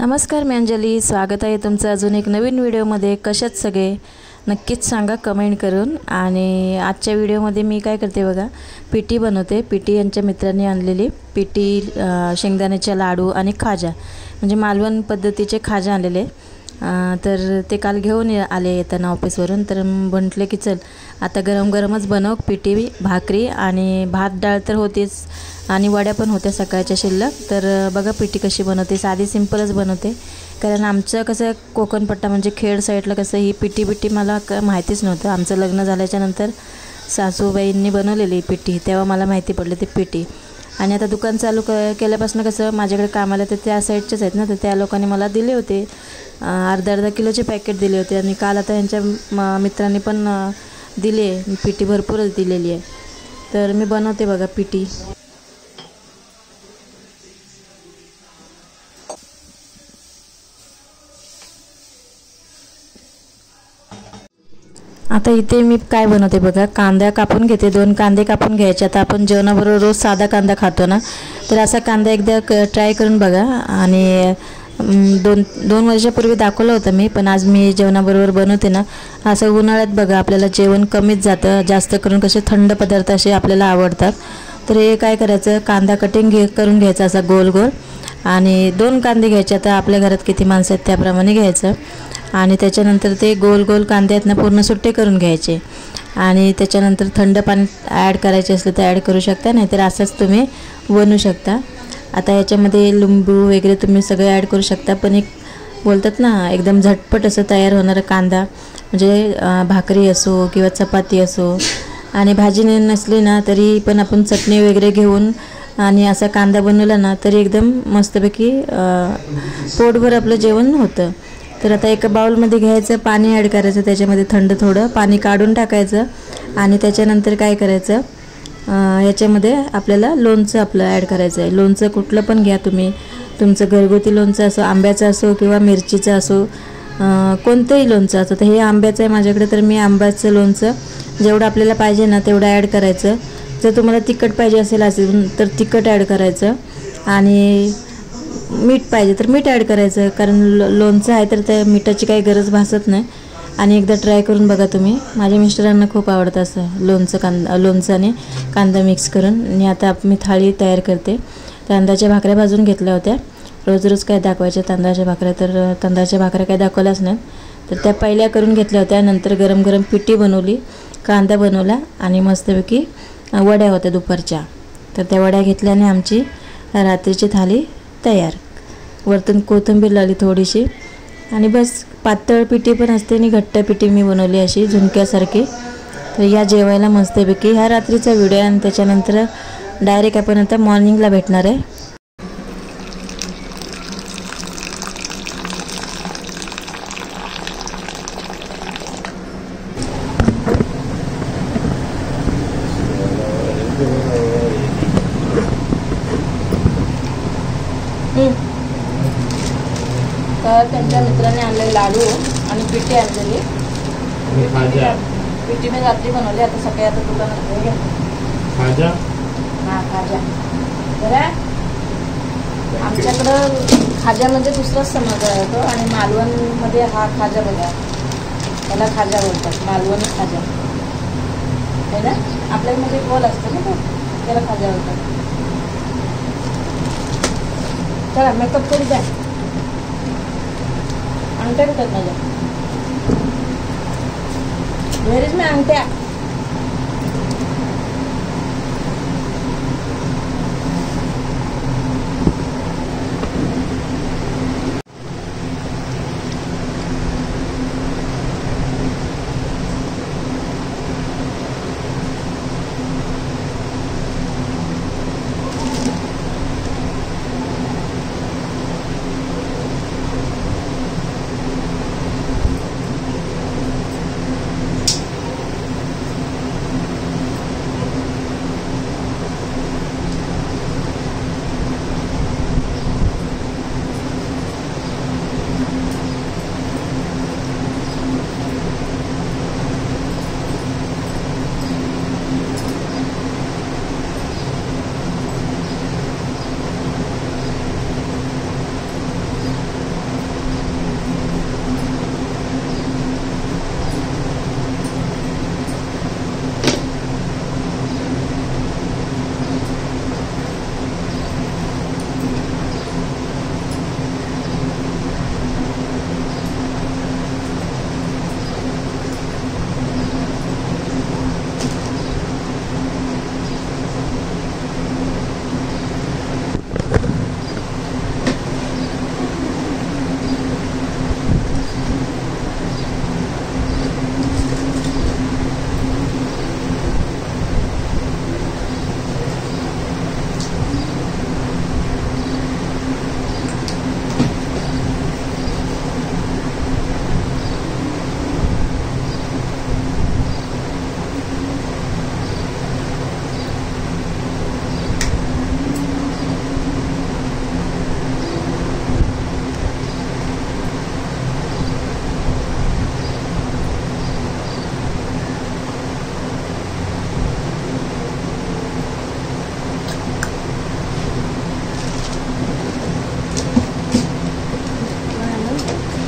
नमस्कार, मी अंजली. स्वागत आहे तुमचं अजून एक नवीन व्हिडिओमध्ये. कशात सगळे नक्कीच सांगा कमेंट करून. आणि आजच्या व्हिडिओमध्ये मी काय करते बघा, पिठी बनवते. पिठी यांच्या मित्रांनी आणलेली पिठी, शेंगदाण्याचे लाडू आणि खाजा, म्हणजे मालवण पद्धतीचे खाजा आणलेले. तर ते काल घेऊन आले येताना ऑफिसवरून. तर म्हटले की चल आता गरम गरमच बनव पिठी, भाकरी आणि भात डाळ तर होतीच आणि वड्या पण होत्या सकाळच्या शिल्लक. तर बघा पिठी कशी बनवते. साधी सिंपलच बनवते, कारण आमचं कसं कोकणपट्टा म्हणजे खेड साईडला कसं ही पिठी मला माहितीच नव्हतं. आमचं लग्न झाल्याच्यानंतर सासूबाईंनी बनवलेली पिठी, तेव्हा मला माहिती पडली ती पिठी. आणि आता दुकान चालू केल्यापासून कसं माझ्याकडे कामाला तर त्या साईडचेच आहेत ना, तर त्या लोकांनी मला दिले होते अर्धा किलोचे पॅकेट दिले होते. आणि काल आता यांच्या मित्रांनी पण दिले पिठी, भरपूरच दिलेली आहे. तर मी बनवते बघा पिठी. आता इथे मी काय बनवते बघा, कांदा कापून घेते. 2 कांदे कापून घ्यायचे. आता आपण जेवणाबरोबर रोज साधा कांदा खातो ना, तर असा कांदा एकदा ट्राय करून बघा. आणि दोन वर्षापूर्वी दाखवलं होतं मी, पण आज मी जेवणाबरोबर बनवते ना. असं उन्हाळ्यात बघा आपल्याला जेवण कमीच जातं, जास्त करून कसे थंड पदार्थ असे आपल्याला आवडतात. तर हे काय करायचं, कांदा कटिंग करून घ्यायचा असा गोल गोल. आणि 2 कांदे घ्यायचे. आता आपल्या घरात किती माणसं आहेत त्याप्रमाणे घ्यायचं. आणि त्याच्यानंतर ते गोल गोल कांदे आहेत ना पूर्ण सुट्टे करून घ्यायचे. आणि त्याच्यानंतर थंड पाणी ॲड करायचे असलं तर ॲड करू शकता, नाहीतर असंच तुम्ही बनवू शकता. आता याच्यामध्ये लिंबू वगैरे तुम्ही सगळं ॲड करू शकता. पण एक बोलतात ना एकदम झटपट असं तयार होणारा कांदा, म्हणजे भाकरी असो किंवा चपाती असो, आणि भाजी नसली ना तरी पण आपण चटणी वगैरे घेऊन आणि असा कांदा बनवला ना तरी एकदम मस्तपैकी पोटभर आपलं जेवण होतं. तर आता एका बाउलमध्ये घ्यायचं, पाणी ॲड करायचं, त्याच्यामध्ये थंड थोडं पाणी काढून टाकायचं. आणि त्याच्यानंतर काय करायचं, याच्यामध्ये आपल्याला लोणचं आपलं ॲड करायचं आहे. लोणचं कुठलं पण घ्या तुम्ही, तुमचं घरगुती लोणचं असो, आंब्याचं असो किंवा मिरचीचं असो, कोणतंही लोणचं असो. तर हे आंब्याचं आहे माझ्याकडे, तर मी आंब्याचं लोणचं जेवढं आपल्याला पाहिजे ना तेवढं ॲड करायचं. जर तुम्हाला तिखट पाहिजे असेल तर तिखट ॲड करायचं. आणि मीठ पाहिजे तर मीठ ॲड करायचं, कारण लोणचं आहे तर त्या मिठाची काही गरज भासत नाही. आणि एकदा ट्राय करून बघा तुम्ही. माझ्या मिस्टरांना खूप आवडतं असं लोणचं आणि कांदा मिक्स करून. आणि आता मी थाळी तयार करते. तांदळाच्या भाकऱ्या भाजून घेतल्या होत्या. रोज काय दाखवायच्या तांदळाच्या भाकऱ्या, तर तांदळाच्या भाकऱ्या काही दाखवल्याच नाहीत, तर त्या पहिल्या करून घेतल्या होत्या. नंतर गरम गरम पिठी बनवली, कांदा बनवला आणि मस्तपैकी वड्या होत्या दुपारच्या. तर त्या वड्या घेतल्याने आमची रात्रीची थाळी तयार. वरतून कोथिंबीर लावली थोडीशी. आणि बस. पातळ पिठी पण असते आणि घट्ट पिठी मी बनवली अशी झुणक्यासारखी. तर या जेवायला मस्तपैकी. हा रात्रीचा व्हिडिओ. आणि त्याच्यानंतर डायरेक्ट आपण आता मॉर्निंगला भेटणार आहे. तर त्यांच्या मित्राने आणलेले लाडू आणि पिठी आणलेली. पिठी मी रात्री बनवली, आता सकाळी आता दुकानात खाजा. हां, खाजा. बरं, आमच्याकडं खाजा म्हणजे दुसराच समजला जातो. आणि मालवणमध्ये हा खाजा बघा, त्याला खाजा बोलतात, मालवणी खाजा आहे ना. आपल्यामध्ये गोल असतं ना तो, त्याला खाजा बोलतात. चला मेकअप करू द्या. अंगठ्या कुठे आहेत माझ्या? घरीच मी अंगठ्या.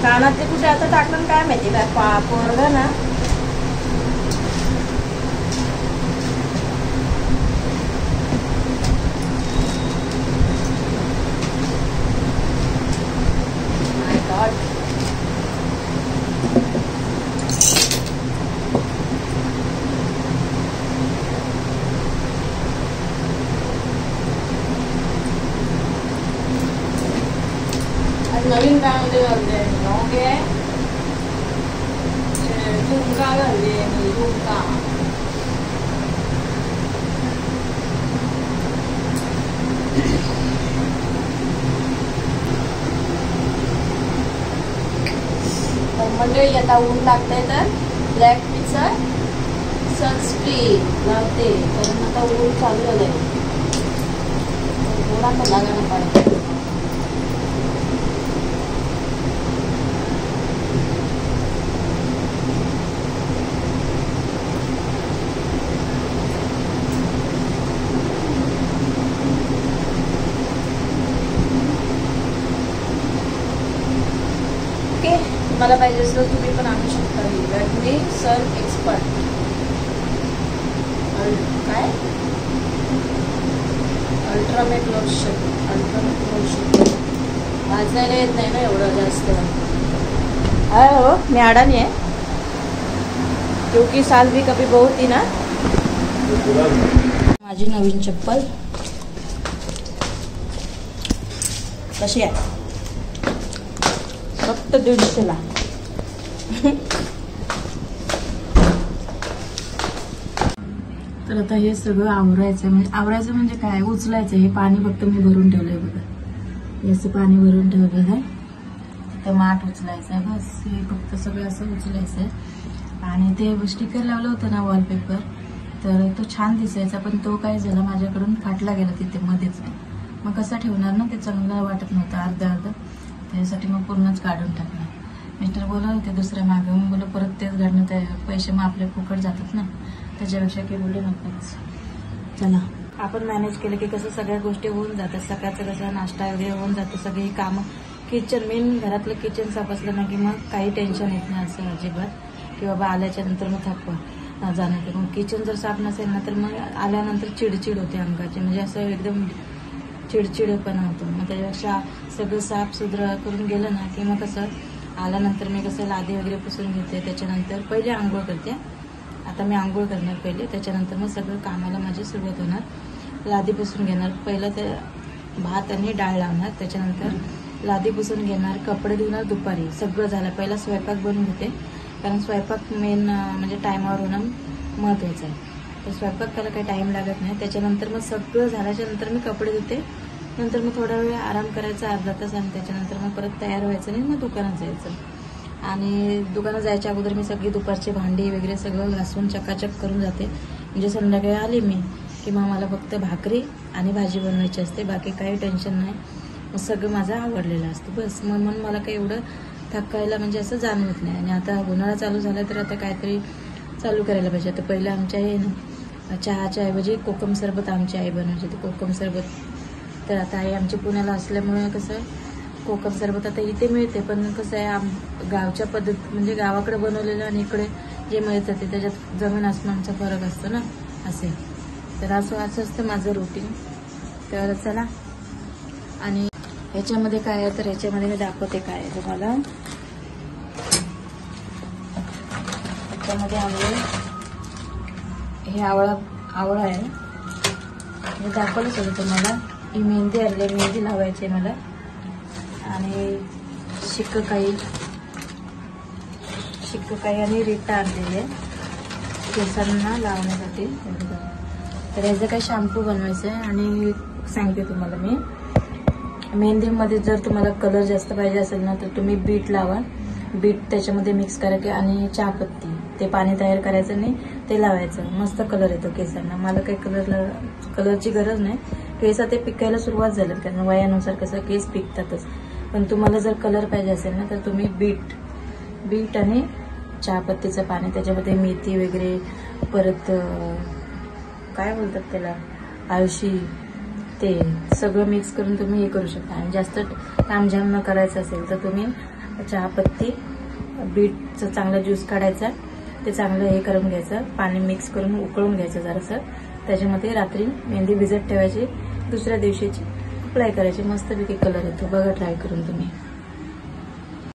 कानातले कुठे आता टाकलं काय माहिती काय पोरगा ना नवीन काय ओके झुमका घालले झुमका मंडळी आता ऊन लागतंय तर ब्लॅक टीचं सनस्क्रीन लावते कारण आता ऊन चालू झालंय थोडा तर लागायला पाहिजे तुम्हाला पाहिजे असलं तुम्ही पण आणू शकता लॅक्मे सन एक्सपर्ट काय अल्ट्रामेट लोशन वाचायला येत नाही ना एवढं जास्त हो मी अडाणी आहे क्योंकि साल भी कभी बहुत ही ना माझी नवीन चप्पल कशी आहे फक्त 150ला तर आता हे सगळं आवरायचं म्हणजे काय उचलायचं हे पाणी फक्त मी भरून ठेवलंय बघा याचं पाणी भरून ठेवलेलं आहे तर माठ उचलायचं आहे बस हे फक्त सगळं असं उचलायचं आहे आणि ते स्टिकर लावलं होतं ना वॉलपेपर तर तो छान दिसायचा पण तो काय झाला माझ्याकडून फाटला गेला तिथे मध्येच मग कसं ठेवणार ना ते चांगलं वाटत नव्हतं अर्ध त्यासाठी मग पूर्णच काढून टाकलं मिस्टर बोलत होते दुसऱ्या मागे मग बोललं परत तेच घडणं ते पैसे मग आपले फुकट जातात ना त्याच्यापेक्षा काही बोलले नकोच चला आपण मॅनेज केलं की कसं सगळ्या गोष्टी होऊन जातात सकाळचं कसं नाश्ता वगैरे होऊन जातं सगळी कामं किचन मेन घरातलं किचन साफ असलं ना की मग काही टेन्शन येत नाही असं अजिबात की बाबा आल्याच्या नंतर मग थकवा जाणं की मग किचन जर साफ नसेल ना तर मग आल्यानंतर चिडचिड होते अंगाची म्हणजे असं एकदम चिडचिडपणा होतो मग त्याच्यापेक्षा सगळं साफ सुधरा करून गेलं ना की मग कसं आल्यानंतर मी कसं लादी वगैरे पुसून घेते त्याच्यानंतर पहिले आंघोळ करते आता मी आंघोळ करणार पहिले त्याच्यानंतर मग सगळं कामाला माझी सुरुवात होणार लादी पुसून घेणार पहिलं ते भात आणि डाळ लावणार त्याच्यानंतर लादी पुसून घेणार कपडे धुणार दुपारी सगळं झालं पहिला स्वयंपाक बनवून घेते कारण स्वयंपाक मेन म्हणजे टायमावर होणं महत्त्वाचं आहे तर स्वयंपाकाला काही टाईम लागत नाही त्याच्यानंतर मग सगळं झाल्याच्या नंतर मी कपडे धुते नंतर मग थोडा वेळ आराम करायचा अर्धा तास आणि त्याच्यानंतर मग परत तयार व्हायचं आणि मग दुकानात जायचं आणि दुकानात जायच्या अगोदर मी सगळी दुपारची भांडी वगैरे सगळं घासून चकाचक करून जाते म्हणजे संध्याकाळी आली मी की मग मला फक्त भाकरी आणि भाजी बनवायची असते बाकी काही टेन्शन नाही मग सगळं माझं आवडलेलं असतं बस मग मला काही एवढं थकायला म्हणजे असं जाणवत नाही आणि आता उन्हाळा चालू झाला तर आता काहीतरी चालू करायला पाहिजे आता पहिलं आमच्या आहे ना चहाच्या ऐवजी कोकम सरबत आमची आई बनवायची ते कोकम सरबत तर आता आई आमची पुण्याला असल्यामुळे कसं कोकम सरबत आता इथे मिळते पण कसं आहे गावच्या पद्धत म्हणजे गावाकडे बनवलेलं आणि इकडे जे मिळतं ते त्याच्यात जमीन आसमानचा फरक असतो ना असे तर असं असतं माझं रुटीन तर चला आणि ह्याच्यामध्ये काय आहे तर ह्याच्यामध्ये मी दाखवते काय आहे तुम्हाला ह्याच्यामध्ये आणले हे आवळा आहे मी दाखवलंच होतं तुम्हाला ही मेहंदी आणली मेहंदी लावायची मला आणि शिक्काई आणि रिटा आणलेली आहे केसांना लावण्यासाठी तर ह्याचं काही शॅम्पू बनवायचं आहे आणि सांगते तुम्हाला मी मेहंदीमध्ये जर तुम्हाला कलर जास्त पाहिजे असेल ना तर तुम्ही बीट लावा बीट त्याच्यामध्ये मिक्स करायचे आणि चहापत्ती ते पाणी तयार करायचं आणि ते लावायचं मस्त कलर येतो केसांना मला काही कलरची गरज नाही केस ते पिकायला सुरुवात झाली कारण वयानुसार कसं केस पिकतातच पण तुम्हाला जर कलर पाहिजे असेल ना तर तुम्ही बीट आणि चहापत्तीचं पाणी त्याच्यामध्ये मेथी वगैरे परत काय बोलतात त्याला आळशी ते सगळं मिक्स करून तुम्ही हे करू शकता आणि जास्त तामझाम न करायचं असेल तर तुम्ही चहापत्ती, बीटचं चांगलं ज्यूस काढायचा, ते चांगलं हे करून घ्यायचं, पाणी मिक्स करून उकळून घ्यायचं जरासं. त्याच्यामध्ये रात्री मेहंदी भिजत ठेवायची, दुसऱ्या दिवशीची अप्लाय करायची, मस्तपैकी कलर येतो. बघा ट्राय करून तुम्ही.